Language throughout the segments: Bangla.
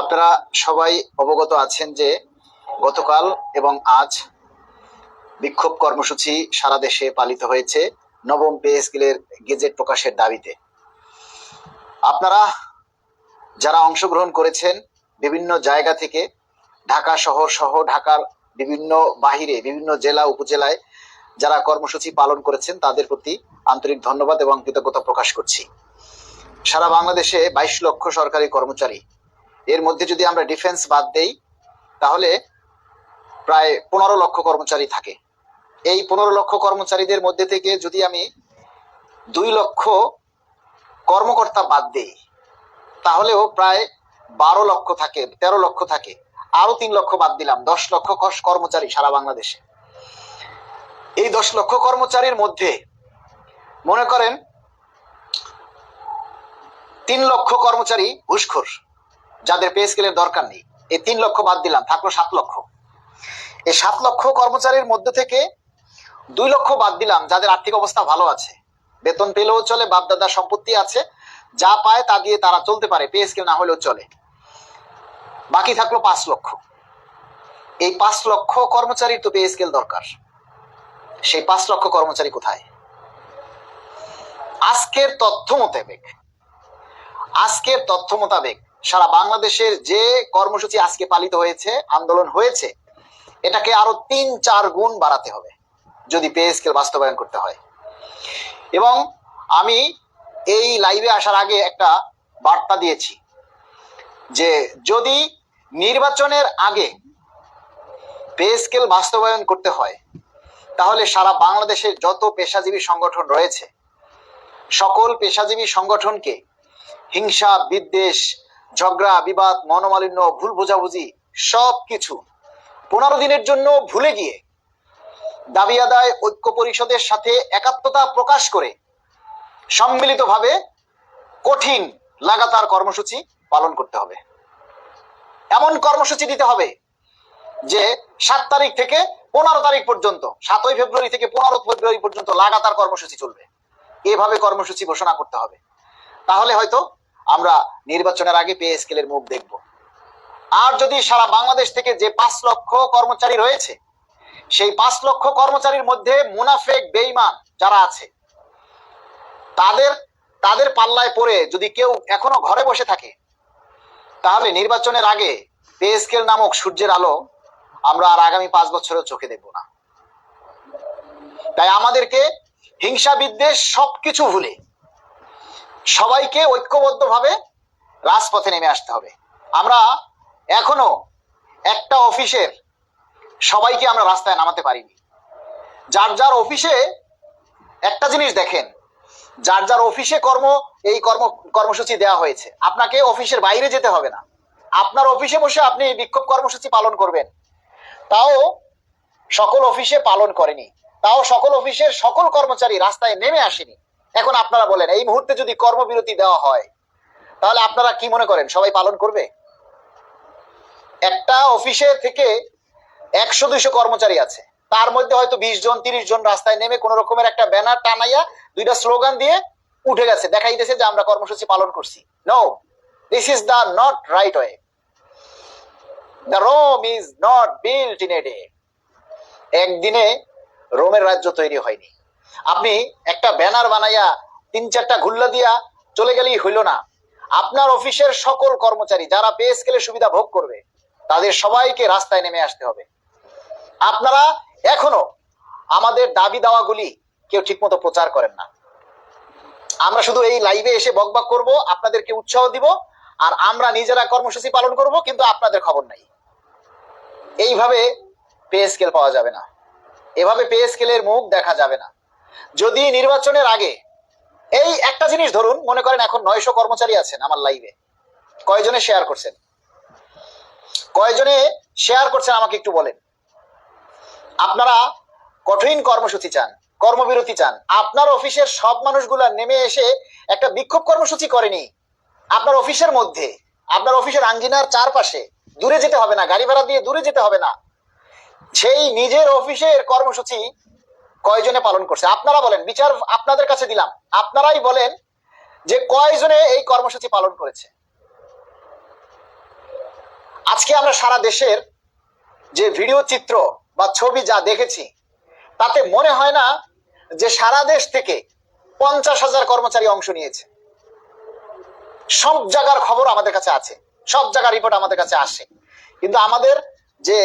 আপনারা সবাই অবগত আছেন যে গতকাল এবং আজ বিক্ষোভ কর্মসূচি সারা দেশে পালিত হয়েছে নবম পে স্কেলের গেজেট প্রকাশের দাবিতে। আপনারা যারা অংশগ্রহণ করেছেন বিভিন্ন জায়গা থেকে, ঢাকা শহর সহ ঢাকার বিভিন্ন বাহিরে বিভিন্ন জেলা উপজেলায় যারা কর্মসূচি পালন করেছেন তাদের প্রতি আন্তরিক ধন্যবাদ এবং কৃতজ্ঞতা প্রকাশ করছি। সারা বাংলাদেশে 22 লক্ষ সরকারি কর্মচারী, এর মধ্যে যদি আমরা ডিফেন্স বাদ দেই তাহলে প্রায় 15 লক্ষ কর্মচারী থাকে। এই 15 লক্ষ কর্মচারীদের মধ্যে থেকে যদি আমি 2 লক্ষ কর্মকর্তা বাদ দেই তাহলেও প্রায় 12 লক্ষ থাকে, 13 লক্ষ থাকে। আরো 3 লক্ষ বাদ দিলাম, 10 লক্ষ কর্মচারী সারা বাংলাদেশে। এই 10 লক্ষ কর্মচারীর মধ্যে মনে করেন 3 লক্ষ কর্মচারী ঘুষখোর, যাদের পে স্কেলের দরকার নেই। এই 3 লক্ষ বাদ দিলাম, থাকলো 7 লক্ষ। এই 7 লক্ষ কর্মচারীর মধ্যে থেকে 2 লক্ষ বাদ দিলাম যাদের আর্থিক অবস্থা ভালো আছে, বেতন পেলেও চলে, বাপ দাদার সম্পত্তি আছে, যা পায় তা দিয়ে তারা চলতে পারে, পে স্কেল না হলেও চলে। বাকি থাকলো 5 লক্ষ। এই 5 লক্ষ কর্মচারীর তো পে স্কেল দরকার। সেই 5 লক্ষ কর্মচারী কোথায়? আজকের তথ্য মোতাবেক সারা বাংলাদেশের যে কর্মসূচি আজকে পালিত হয়েছে, আন্দোলন হয়েছে, এটাকে আরো 3-4 গুণ বাড়াতে হবে যদি পে স্কেল বাস্তবায়ন করতে হয়। এবং আমি এই লাইভে আসার আগে একটা বার্তা দিয়েছি যে যদি নির্বাচনের আগে পে স্কেল বাস্তবায়ন করতে হয় তাহলে সারা বাংলাদেশের যত পেশাজীবী সংগঠন রয়েছে সকল পেশাজীবী সংগঠনকে হিংসা, বিদ্বেষ, ঝগড়া, বিবাদ, মনোমালিন্য, ভুল বোঝাবুঝি সবকিছু 15 দিনের জন্য ভুলে গিয়ে দাবি আদায় ঐক্য পরিষদের সাথে একাত্মতা প্রকাশ করে সম্মিলিতভাবে কঠিন লাগাতার কর্মসূচি পালন করতে হবে। এমন কর্মসূচি দিতে হবে যে 7 তারিখ থেকে 15 তারিখ পর্যন্ত, 7ই ফেব্রুয়ারি থেকে 15 ফেব্রুয়ারি পর্যন্ত লাগাতার কর্মসূচি চলবে। এভাবে কর্মসূচি ঘোষণা করতে হবে। তাহলে হয়তো আমরা নির্বাচনের আগে পে স্কেলের মুখ দেখব। আর যদি সারা বাংলাদেশ থেকে যে 5 লক্ষ কর্মচারী রয়েছে সেই 5 লক্ষ কর্মচারীর মধ্যে মুনাফেক, বেঈমান যারা আছে তাদের পাল্লায় পড়ে যদি কেউ এখনো ঘরে বসে থাকে তাহলে নির্বাচনের আগে পে স্কেল নামক সূর্যের আলো আমরা আর আগামী 5 বছরেও চোখে দেখব না। তাই আমাদেরকে হিংসা, বিদ্বেষ সবকিছু ভুলে সবাইকে ঐক্যবদ্ধভাবে রাজপথে নেমে আসতে হবে। আমরা এখনো একটা অফিসের সবাইকে আমরা রাস্তায় নামাতে পারিনি। যার যার অফিসে একটা জিনিস দেখেন, যার যার অফিসে কর্মসূচি দেওয়া হয়েছে, আপনাকে অফিসের বাইরে যেতে হবে না। আপনার অফিসে বসে আপনি বিক্ষোভ কর্মসূচি পালন করবেন। তাও সকল অফিসে পালন করেনি, তাও সকল অফিসের সকল কর্মচারী রাস্তায় নেমে আসেনি। এখন আপনারা বলেন, এই মুহূর্তে যদি কর্মবিরতি দেওয়া হয় তাহলে আপনারা কি মনে করেন সবাই পালন করবে? একটা অফিসে থেকে 100-200 কর্মচারী আছে, তার মধ্যে হয়তো 20 জন 30 জন রাস্তায় নেমে কোন রকমের একটা ব্যানার টানাইয়া 2টা স্লোগান দিয়ে উঠে গেছে, দেখাইতেছে যে আমরা কর্মসূচি পালন করছি। No, this is the not right way. The Rome is not built in a day. একদিনে রোমের রাজ্য তৈরি হয়নি। আপনি একটা ব্যানার বানাইয়া 3-4টা ঘুল্লা দিয়া চলে গেলেই হইল না। আপনার অফিসের সকল কর্মচারী যারা পে স্কেলের সুবিধা ভোগ করবে তাদের সবাইকে রাস্তায় নেমে আসতে হবে। আপনারা এখনো আমাদের দাবি দাওয়াগুলি কেউ ঠিকমতো প্রচার করেন না। আমরা শুধু এই লাইভে এসে বকবক করব, আপনাদেরকে উৎসাহ দিব, আর আমরা নিজেরা কর্মসূচি পালন করব, কিন্তু আপনাদের খবর নাই। এইভাবে পে স্কেল পাওয়া যাবে না, এভাবে পে স্কেলের মুখ দেখা যাবে না। যদি নির্বাচনের আগে এই একটা জিনিস ধরুন, মনে করেন এখন 900 কর্মচারী আছেন আমার লাইভে, কয়জনে শেয়ার করছেন? আমাকে একটু বলেন। আপনারা কঠিন কর্মসূচি চান, কর্মবিরতি চান। আপনার অফিসের সব মানুষগুলা নেমে এসে একটা বিক্ষোভ কর্মসূচি করেনি। আপনার অফিসের মধ্যে, আপনার অফিসের আঙ্গিনার চারপাশে, দূরে যেতে হবে না, গাড়ি ভাড়া দিয়ে দূরে যেতে হবে না, সেই নিজের অফিসের কর্মসূচি কয়জনে পালন করছে? আপনারা বলেন, বিচার আপনাদের কাছে দিলাম, আপনারাই বলেন যে কয়জনে এই কর্মসূচি পালন করেছে। আজকে আমরা সারা দেশের যে ভিডিও চিত্র বা ছবি যা দেখেছি, তাতে মনে হয় না যে সারা দেশ থেকে 50,000 কর্মচারী অংশ নিয়েছে। সব জায়গার খবর আমাদের কাছে আছে, সব জায়গার রিপোর্ট আমাদের কাছে আসে, কিন্তু আমাদের যে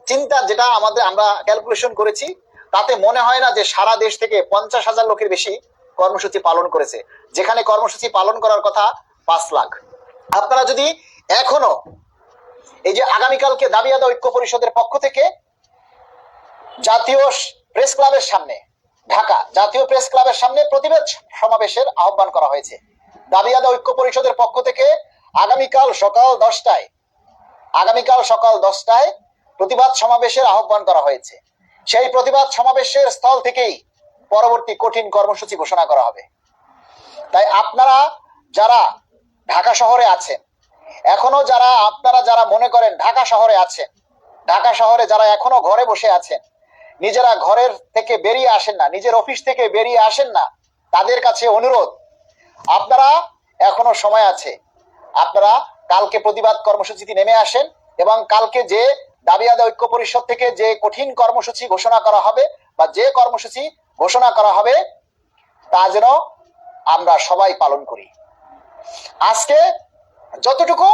চিন্তা, যেটা আমরা ক্যালকুলেশন করেছি, তাতে মনে হয় না যে সারা দেশ থেকে 50,000 লোকের বেশি কর্মসূচি পালন করেছে, যেখানে কর্মসূচি পালন করার কথা 5 লাখ। আপনারা যদি এখনো এই যে আগামীকালকে দাবি আদায় ঐক্য পরিষদের পক্ষ থেকে জাতীয় প্রেস ক্লাবের সামনে, ঢাকা জাতীয় প্রেস ক্লাবের সামনে প্রতিবাদ সমাবেশের আহ্বান করা হয়েছে। দাবি আদায় ঐক্য পরিষদের পক্ষ থেকে আগামীকাল সকাল 10টায় প্রতিবাদ সমাবেশের আহ্বান করা হয়েছে। সেই প্রতিবাদ সমাবেশের স্থল থেকেই পরবর্তী কঠিন কর্মসূচি ঘোষণা করা হবে। তাই আপনারা যারা ঢাকা শহরে আছেন, এখনো আপনারা যারা মনে করেন ঢাকা শহরে আছেন, ঢাকা শহরে যারা এখনো ঘরে বসে আছেন, নিজেরা ঘরের থেকে বেরিয়ে আসেন না, নিজের অফিস থেকে বেরিয়ে আসেন না, তাদের কাছে অনুরোধ, আপনারা এখনো সময় আছে, আপনারা কালকে প্রতিবাদ কর্মসূচিতে নেমে আসেন এবং কালকে যে দাবি আদায় ঐক্য পরিষদ থেকে যে কঠিন কর্মসূচি ঘোষণা করা হবে বা যে কর্মসূচি ঘোষণা করা হবে তা যেন আমরা সবাই পালন করি। আজকে যতটুকু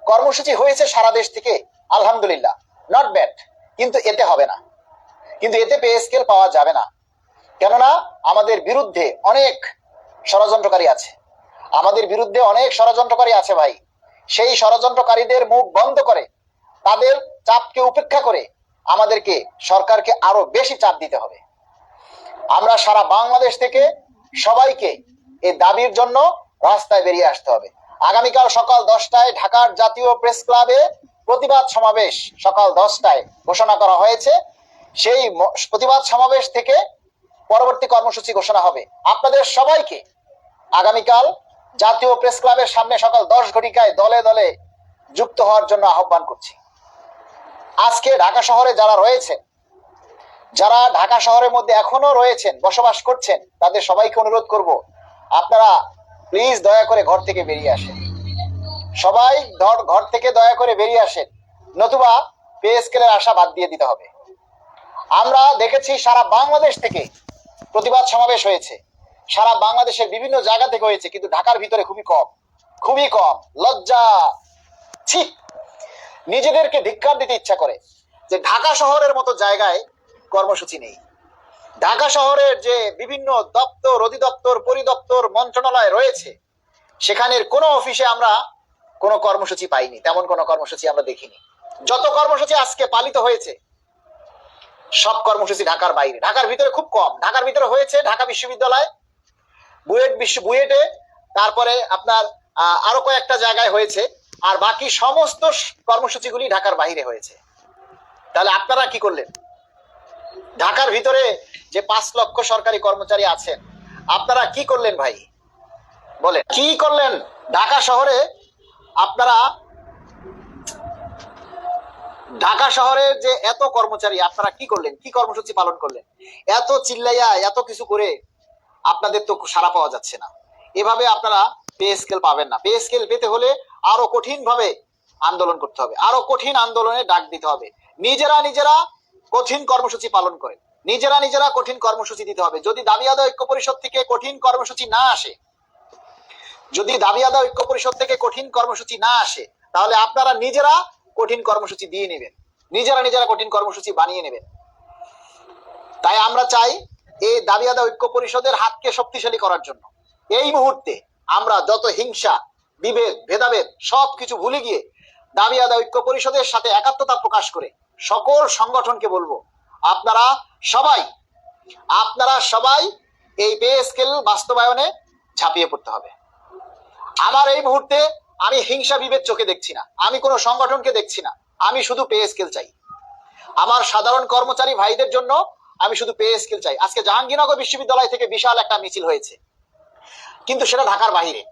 কর্মসূচি হয়েছে সারা দেশ থেকে, আলহামদুলিল্লাহ, নট ব্যাড, কিন্তু এতে হবে না, কিন্তু এতে পে স্কেল পাওয়া যাবে না। কেননা আমাদের বিরুদ্ধে অনেক ষড়যন্ত্রকারী আছে, আমাদের বিরুদ্ধে অনেক ষড়যন্ত্রকারী আছে ভাই। সেই ষড়যন্ত্রকারীদের মুখ বন্ধ করে, তাদের চাপকে উপেক্ষা করে আমাদেরকে, সরকারকে আরো বেশি চাপ দিতে হবে। আমরা সারা বাংলাদেশ থেকে সবাইকে এই দাবির জন্য রাস্তায় বেরিয়ে আসতে হবে। আগামীকাল সকাল 10টায় ঢাকার জাতীয় প্রেস ক্লাবে প্রতিবাদ সমাবেশ সকাল 10টায় ঘোষণা করা হয়েছে। সেই প্রতিবাদ সমাবেশ থেকে পরবর্তী কর্মসূচি ঘোষণা হবে। আপনাদের সবাইকে আগামীকাল জাতীয় প্রেস ক্লাবের সামনে সকাল 10 ঘটিকায় দলে দলে যুক্ত হওয়ার জন্য আহ্বান করছি। আজকে ঢাকা শহরে যারা রয়েছেন, যারা ঢাকা শহরের মধ্যে এখনো রয়েছেন, বসবাস করছেন, তাদের সবাইকে অনুরোধ করব, আপনারা প্লিজ দয়া করে ঘর থেকে বেরিয়ে আসেন। সবাই ঘর থেকে দয়া করে বেরিয়ে আসেন, নতুবা পে স্কেলের আশা বাদ দিয়ে দিতে হবে। আমরা দেখেছি সারা বাংলাদেশ থেকে প্রতিবাদ সমাবেশ হয়েছে, সারা বাংলাদেশের বিভিন্ন জায়গা থেকে হয়েছে, কিন্তু ঢাকার ভিতরে খুবই কম। লজ্জা, ছি, নিজেদেরকে ধিক্কার দিতে ইচ্ছা করে যে ঢাকা শহরের মতো জায়গায় কর্মসূচি নেই। ঢাকা শহরের যে বিভিন্ন দপ্তর, অধিদপ্তর, পরিদপ্তর, মন্ত্রণালয় রয়েছে, সেখানের কোনো অফিসে আমরা কোনো কর্মসূচি পাইনি, তেমন কোনো কর্মসূচি আমরা দেখিনি। যত কর্মসূচি আজকে পালিত হয়েছে সব কর্মসূচি ঢাকার বাইরে, ঢাকার ভিতরে খুব কম। ঢাকার ভিতরে হয়েছে ঢাকা বিশ্ববিদ্যালয়, বুয়েটে, তারপরে আপনার আরো কয়েকটা জায়গায় হয়েছে, আর বাকি সমস্ত কর্মসূচিগুলি ঢাকার বাইরে হয়েছে। তাহলে আপনারা কি করলেন? ঢাকার ভিতরে যে 5 লক্ষ সরকারি কর্মচারী আছেন, আপনারা কি করলেন ভাই? বলেন, কি করলেন? ঢাকা শহরে আপনারা, ঢাকা শহরের যে এত কর্মচারী, আপনারা কি করলেন? কি কর্মসূচি পালন করলেন? এত চিল্লাইয়া এত কিছু করে আপনাদের তো সাড়া পাওয়া যাচ্ছে না। এভাবে আপনারা পে স্কেল পাবেন না। পে স্কেল পেতে হলে আরো কঠিন ভাবে আন্দোলন করতে হবে, আরো কঠিন আন্দোলনে ডাক দিতে হবে। নিজেরা কঠিন কর্মসূচি পালন করেন, নিজেরা কঠিন কর্মসূচি দিতে হবে। যদি দাবি আদায় ঐক্য পরিষদ থেকে কঠিন কর্মসূচি না আসে, যদি দাবি আদায় ঐক্য পরিষদ থেকে কঠিন কর্মসূচি না আসে, তাহলে আপনারা নিজেরা কঠিন কর্মসূচি দিয়ে নেবেন, নিজেরা কঠিন কর্মসূচি বানিয়ে নেবেন। তাই আমরা চাই এই দাবি আদায় ঐক্য পরিষদের হাতকে শক্তিশালী করার জন্য এই মুহূর্তে আমরা যত হিংসা, বিভেদ, ভেদাভেদ সবকিছু ভুলে গিয়ে দাবি আদায় ঐক্য পরিষদের সাথে একাত্মতা প্রকাশ করে সকল সংগঠনকে বলবো, আপনারা সবাই এই পে স্কেল বাস্তবায়নে ঝাঁপিয়ে পড়তে হবে। আমার এই মুহূর্তে আমি হিংসা বিভেদ চোখে দেখছি না, আমি কোনো সংগঠনকে দেখছি না, আমি শুধু পে স্কেল চাই। আমার সাধারণ কর্মচারী ভাইদের জন্য আমি শুধু পে স্কেল চাই। আজকে জাহাঙ্গীরনগর বিশ্ববিদ্যালয় থেকে বিশাল একটা মিছিল হয়েছে, কিন্তু সেটা ঢাকার বাইরে।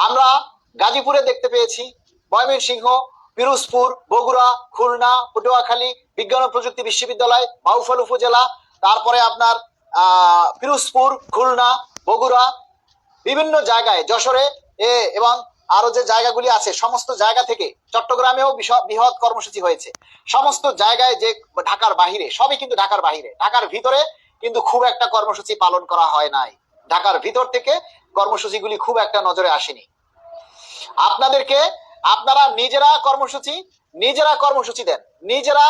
আমরা গাজীপুরে দেখতে পেয়েছি, ময়মনসিংহ, পিরোজপুর, বগুড়া, খুলনা, পটুয়াখালী, বিজ্ঞান ও প্রযুক্তি বিশ্ববিদ্যালয়, বাউফল উপজেলা, তারপরে আপনার পিরোজপুর, খুলনা, বগুড়া, বিভিন্ন জায়গায়, যশোরে এবং আরো যে জায়গাগুলি আছে সমস্ত জায়গা থেকে, চট্টগ্রামেও বৃহৎ কর্মসূচি হয়েছে, সমস্ত জায়গায় যে ঢাকার বাহিরে, সবই কিন্তু ঢাকার বাহিরে, ঢাকার ভিতরে কিন্তু খুব একটা কর্মসূচি পালন করা হয় নাই। ঢাকার ভিতর থেকে কর্মসূচিগুলি খুব একটা নজরে আসেনি। আপনারা নিজেরা কর্মসূচি দেন, নিজেরা